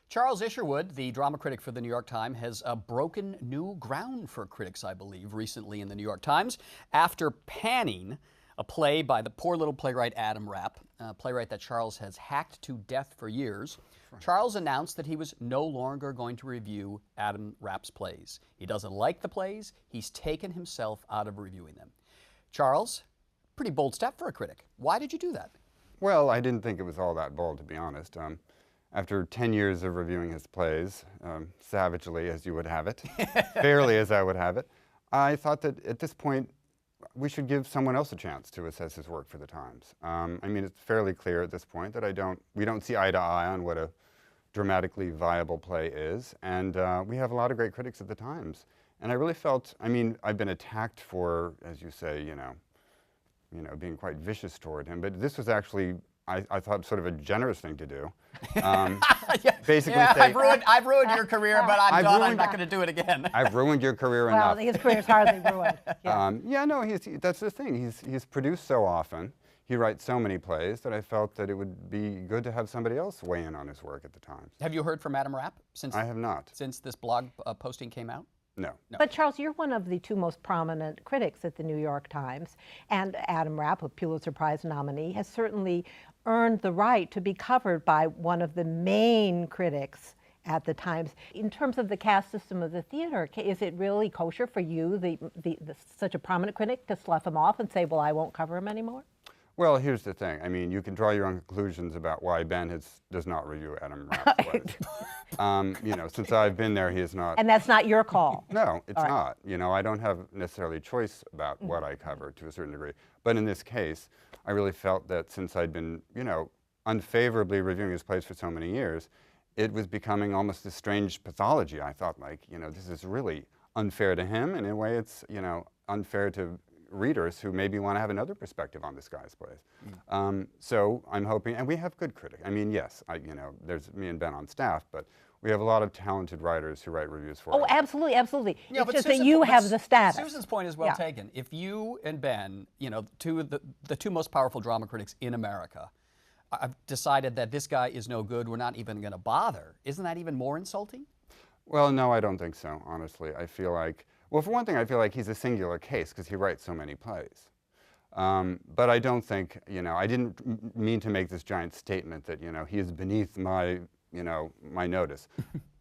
Charles Isherwood, the drama critic for the New York Times, has broken new ground for critics, I believe, recently in the New York Times after panning a play by the poor little playwright Adam Rapp, a playwright that Charles has hacked to death for years. Charles announced that he was no longer going to review Adam Rapp's plays. He doesn't like the plays. He's taken himself out of reviewing them. Charles, pretty bold step for a critic. Why did you do that? Well, I didn't think it was all that bold, to be honest. After 10 years of reviewing his plays, savagely as you would have it, fairly as I would have it, I thought that at this point we should give someone else a chance to assess his work for the Times. I mean, it's fairly clear at this point that we don't see eye to eye on what a dramatically viable play is, and we have a lot of great critics at the Times. And I really felt, I mean, I've been attacked for, as you say, you know, being quite vicious toward him, but this was actually, I thought, sort of a generous thing to do. Basically, say, I've ruined your career, but I'm done. I'm not going to do it again. I've ruined your career enough. Well, his career's hardly ruined. Yeah, no, that's the thing. He's produced so often. He writes so many plays that I felt that it would be good to have somebody else weigh in on his work at the Times. Have you heard from Adam Rapp since? I have not. Since this blog posting came out? No. But Charles, you're one of the two most prominent critics at the New York Times, and Adam Rapp, a Pulitzer Prize nominee, has certainly earned the right to be covered by one of the main critics at the Times. In terms of the caste system of the theater, is it really kosher for you, such a prominent critic, to slough him off and say, well, I won't cover him anymore? Well, here's the thing. I mean, you can draw your own conclusions about why Ben does not review Adam Rapp's plays. You know, since I've been there, he has not. And that's not your call. No, it's not. You know, I don't have necessarily choice about what I cover to a certain degree. But in this case, I really felt that since I'd been, you know, unfavorably reviewing his plays for so many years, it was becoming almost a strange pathology. I thought, like, you know, this is really unfair to him, and in a way it's, you know, unfair to readers who maybe want to have another perspective on this guy's plays. So I'm hoping, and we have good critics. I mean, yes, you know, there's me and Ben on staff, but we have a lot of talented writers who write reviews for us. Oh, absolutely, absolutely. Yeah, it's just that you have the status. Susan's point is well taken. If you and Ben, you know, the two most powerful drama critics in America, have decided that this guy is no good, we're not even going to bother, isn't that even more insulting? Well, no, I don't think so, honestly. I feel like, well, for one thing, I feel like he's a singular case because he writes so many plays. But I don't think, you know, I didn't mean to make this giant statement that, you know, he is beneath my, you know, my notice.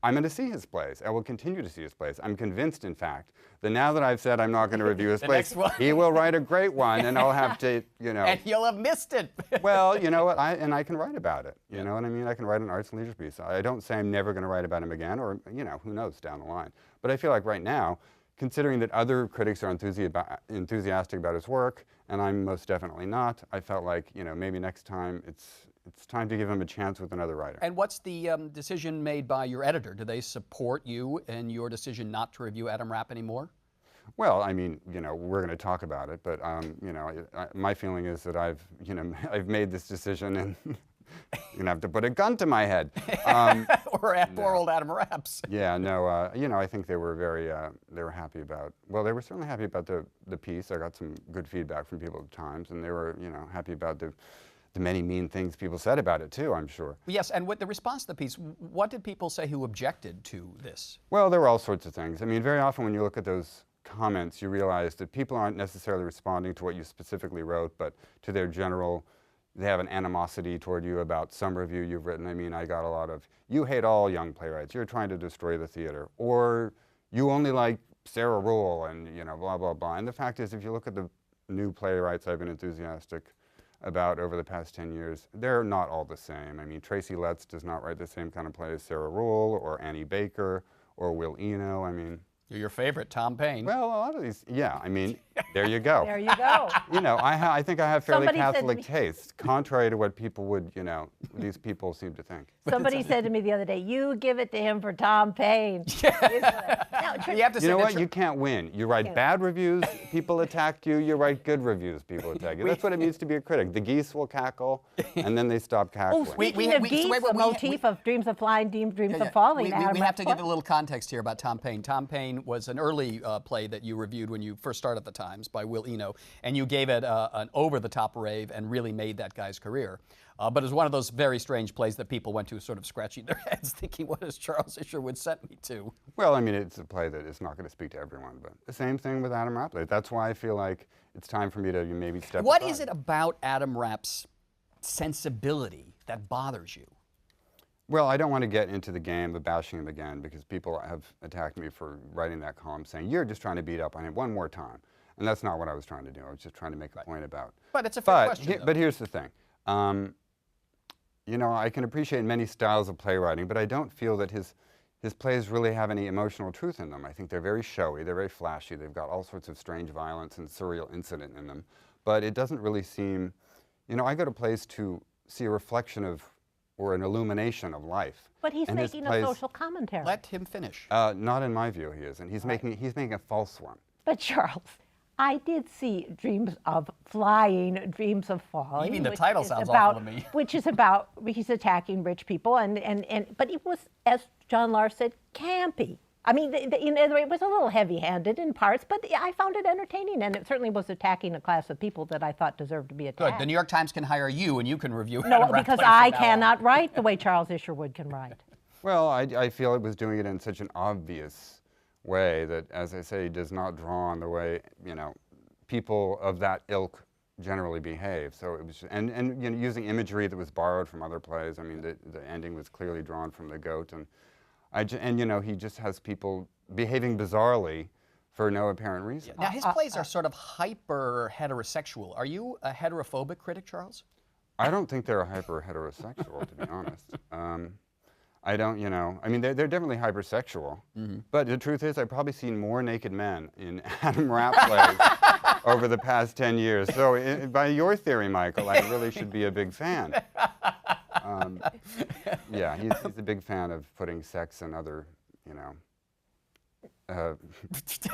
I'm going to see his plays. I will continue to see his plays. I'm convinced, in fact, that now that I've said I'm not going to review his plays, he will write a great one, and I'll have to, you know. And you'll have missed it. Well, you know what, I can write about it. You know what I mean? I can write an arts and leisure piece. I don't say I'm never going to write about him again, or, you know, who knows down the line. But I feel like right now, considering that other critics are enthusiastic about his work, and I'm most definitely not, I felt like, you know, maybe next time it's time to give him a chance with another writer. And what's the decision made by your editor? Do they support you in your decision not to review Adam Rapp anymore? Well, I mean, you know, we're going to talk about it, but you know, my feeling is that I've made this decision, and you're going to have to put a gun to my head. Or poor old Adam Rapp's. Yeah, no, you know, I think they were they were happy about, well, they were certainly happy about the piece. I got some good feedback from people at the Times, and they were, you know, happy about the many mean things people said about it too, I'm sure. Yes, and with the response to the piece, what did people say who objected to this? Well, there were all sorts of things. I mean, very often when you look at those comments, you realize that people aren't necessarily responding to what you specifically wrote, but to their general, they have an animosity toward you about some review you've written. I mean, I got a lot of, you hate all young playwrights, you're trying to destroy the theater, or you only like Sarah Rule, and, you know, blah, blah, blah. And the fact is, if you look at the new playwrights I've been enthusiastic about over the past 10 years, they're not all the same. I mean, Tracy Letts does not write the same kind of play as Sarah Rule, or Annie Baker, or Will Eno. I mean, you're your favorite, Tom Paine. Well, a lot of these, yeah, I mean, there you go. There you go. You know, I think I have fairly Catholic tastes, contrary to what people would, you know, these people seem to think. Somebody said to me the other day, you give it to him for Tom Paine. You know what? You can't win. You write bad reviews, people attack you. You write good reviews, people attack you. That's what it means to be a critic. The geese will cackle, and then they stop cackling. Oh, speaking of geese, the motif of dreams of flying, dreams of falling. We have to give a little context here about Tom Paine. Tom Paine was an early play that you reviewed when you first started at the Times by Will Eno, and you gave it an over-the-top rave and really made that guy's career. But it was one of those very strange plays that people went to sort of scratching their heads thinking, what has Charles Isherwood sent me to? Well, I mean, it's a play that is not going to speak to everyone, but the same thing with Adam Rapp. That's why I feel like it's time for me to maybe step What aside. is it about Adam Rapp's sensibility that bothers you? Well, I don't want to get into the game of bashing him again because people have attacked me for writing that column saying, you're just trying to beat up on him one more time. And that's not what I was trying to do. I was just trying to make a point about. But it's a fair question, But here's the thing. You know, I can appreciate many styles of playwriting, but I don't feel that his plays really have any emotional truth in them. I think they're very showy, they're very flashy, they've got all sorts of strange violence and surreal incident in them. But it doesn't really seem, you know, I go to plays to see a reflection of, or an illumination of life. But he's and making a social commentary. Let him finish. Not in my view, he isn't. He's making a false one. But Charles, I did see Dreams of Flying, Dreams of Falling. Even the title sounds about, awful to me. Which is about, he's attacking rich people, but it was, as John Lars said, campy. I mean, it was a little heavy-handed in parts, but I found it entertaining, and it certainly was attacking a class of people that I thought deserved to be attacked. Good. The New York Times can hire you, and you can review it. No, because I cannot write the way Charles Isherwood can write. Well, I feel it was doing it in such an obvious way that, as I say, does not draw on the way, you know, people of that ilk generally behave. So it was, and you know, using imagery that was borrowed from other plays. I mean, the ending was clearly drawn from The Goat, and you know, he just has people behaving bizarrely for no apparent reason. Now, his plays are sort of hyper heterosexual. Are you a heterophobic critic, Charles? I don't think they're hyper heterosexual, to be honest. I don't, you know, I mean, they're definitely hypersexual, but the truth is I've probably seen more naked men in Adam Rapp plays over the past 10 years. So by your theory, Michael, I really should be a big fan. Yeah, he's a big fan of putting sex and other, you know, I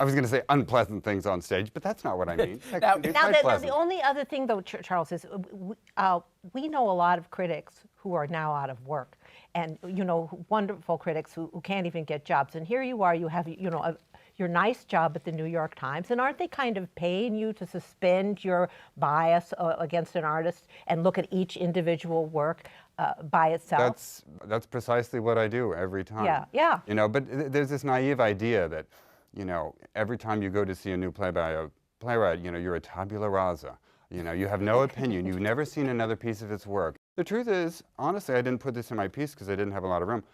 was going to say unpleasant things on stage, but that's not what I mean. Now, the only other thing, though, Charles, is we know a lot of critics who are now out of work, and you know, wonderful critics who can't even get jobs. And here you are, you have, you know, your nice job at the New York Times, and aren't they kind of paying you to suspend your bias against an artist and look at each individual work by itself? That's precisely what I do every time. Yeah, yeah. You know, but there's this naive idea that, you know, every time you go to see a new play by a playwright, you know, you're a tabula rasa. You know, you have no opinion. You've never seen another piece of its work. The truth is, honestly, I didn't put this in my piece because I didn't have a lot of room.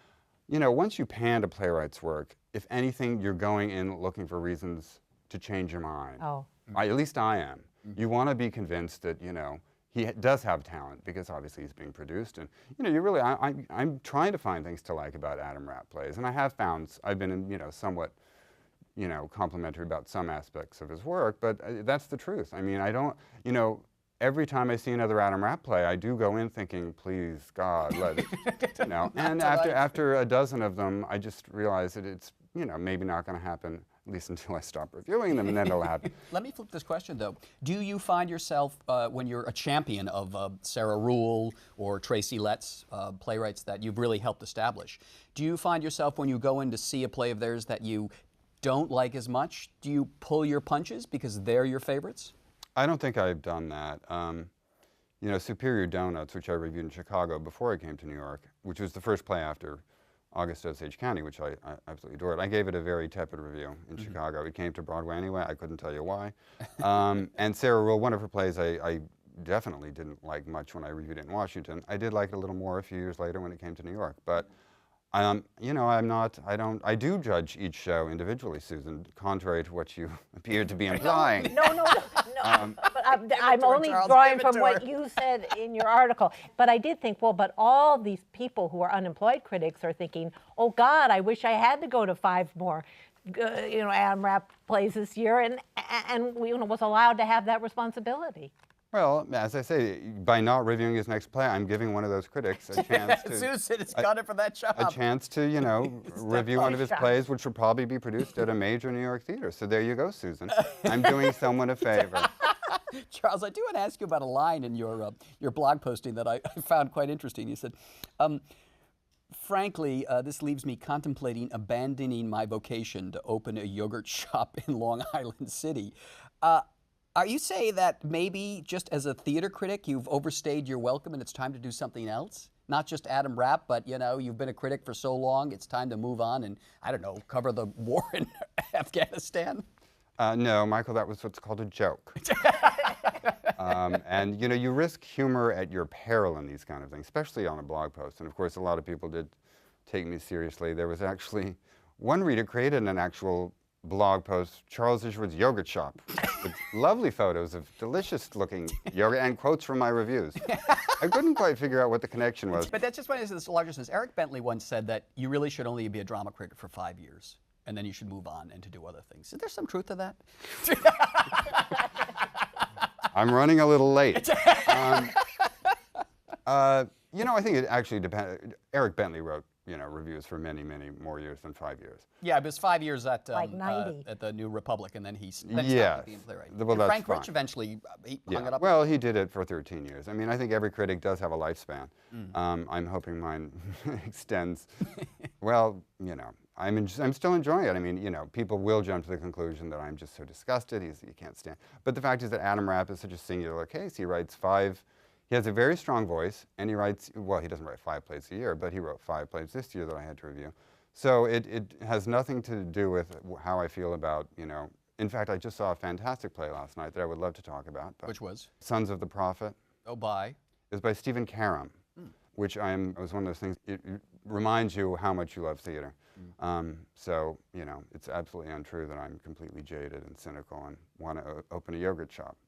You know, once you pan a playwright's work, if anything, you're going in looking for reasons to change your mind. Oh. At least I am. You want to be convinced that, you know, he does have talent because obviously he's being produced. And, you know, you really, I'm trying to find things to like about Adam Rapp plays. And I have found, I've been, you know, somewhat, you know, complimentary about some aspects of his work, but that's the truth. I mean, I don't, you know, every time I see another Adam Rapp play, I do go in thinking, please, God, let it, you know. And after a dozen of them, I just realize that it's, you know, maybe not going to happen, at least until I stop reviewing them, and then it'll happen. Let me flip this question, though. Do you find yourself, when you're a champion of Sarah Ruhl or Tracy Letts, playwrights that you've really helped establish, do you find yourself when you go in to see a play of theirs that you don't like as much, do you pull your punches because they're your favorites? I don't think I've done that. You know, Superior Donuts, which I reviewed in Chicago before I came to New York, which was the first play after August Osage County, which I absolutely adored. I gave it a very tepid review in Chicago. It came to Broadway anyway. I couldn't tell you why. And Sarah Ruhl, one of her plays I definitely didn't like much when I reviewed it in Washington. I did like it a little more a few years later when it came to New York. But you know, I do judge each show individually, Susan, contrary to what you appeared to be implying. No. But I'm only drawing from what you said in your article. But I did think, well, but all these people who are unemployed critics are thinking, oh God, I wish I had to go to 5 more, you know, Adam Rapp plays this year, and we, you know, was allowed to have that responsibility. Well, as I say, by not reviewing his next play, I'm giving one of those critics a chance to... Susan has got it for that job. A chance to, you know, review one of his plays, which will probably be produced at a major New York theater. So there you go, Susan. I'm doing someone a favor. Charles, I do want to ask you about a line in your blog posting that I found quite interesting. You said, frankly, this leaves me contemplating abandoning my vocation to open a yogurt shop in Long Island City. Are you saying that maybe just as a theater critic, you've overstayed your welcome and it's time to do something else? Not just Adam Rapp, but you've been a critic for so long, it's time to move on and, I don't know, cover the war in Afghanistan? No, Michael, that was what's called a joke. And you risk humor at your peril in these kind of things, especially on a blog post. And of course, a lot of people did take me seriously. There was actually one reader created an actual blog post, Charles Isherwood's Yogurt Shop, with lovely photos of delicious-looking yogurt and quotes from my reviews. I couldn't quite figure out what the connection was. But that's just one of this larger sense. Eric Bentley once said that you really should only be a drama critic for 5 years, and then you should move on and to do other things. Is there some truth to that? I'm running a little late. I think it actually depends. Eric Bentley wrote, reviews for many, many more years than 5 years. Yeah, it was 5 years at Like 90. at the New Republic, and then he stopped being playwright. Well, And that's Frank fine. Rich eventually he hung it up. Well, he did it for 13 years. I mean, I think every critic does have a lifespan. I'm hoping mine extends. Well, I'm still enjoying it. I mean, people will jump to the conclusion that I'm just so disgusted, you can't stand. But the fact is that Adam Rapp is such a singular case. He has a very strong voice, and he writes, well, he doesn't write 5 plays a year, but he wrote 5 plays this year that I had to review. So it has nothing to do with how I feel about, in fact, I just saw a fantastic play last night that I would love to talk about. Which was? Sons of the Prophet. Oh, by? It was by Stephen Karam, which it was one of those things, it reminds you how much you love theater. So, it's absolutely untrue that I'm completely jaded and cynical and want to open a yogurt shop.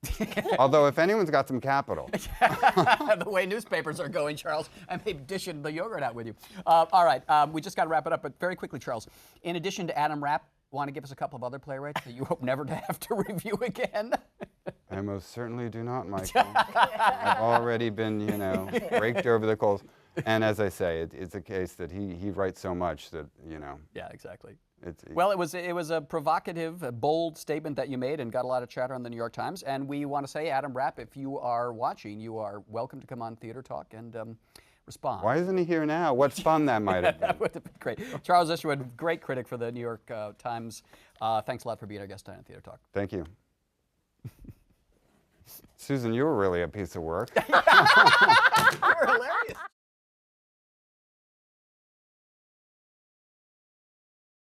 Although, if anyone's got some capital. The way newspapers are going, Charles, I may dish the yogurt out with you. All right, we just got to wrap it up, but very quickly, Charles, in addition to Adam Rapp, want to give us a couple of other playwrights that you hope never to have to review again? I most certainly do not, Michael. I've already been, raked over the coals. And as I say, it's a case that he writes so much that, Yeah, exactly. Well, it was a provocative, a bold statement that you made and got a lot of chatter on the New York Times. And we want to say, Adam Rapp, if you are watching, you are welcome to come on Theater Talk and respond. Why isn't he here now? What fun that might have been. That would have been great. Charles Isherwood, great critic for the New York Times. Thanks a lot for being our guest on Theater Talk. Thank you. Susan, you were really a piece of work. You're hilarious.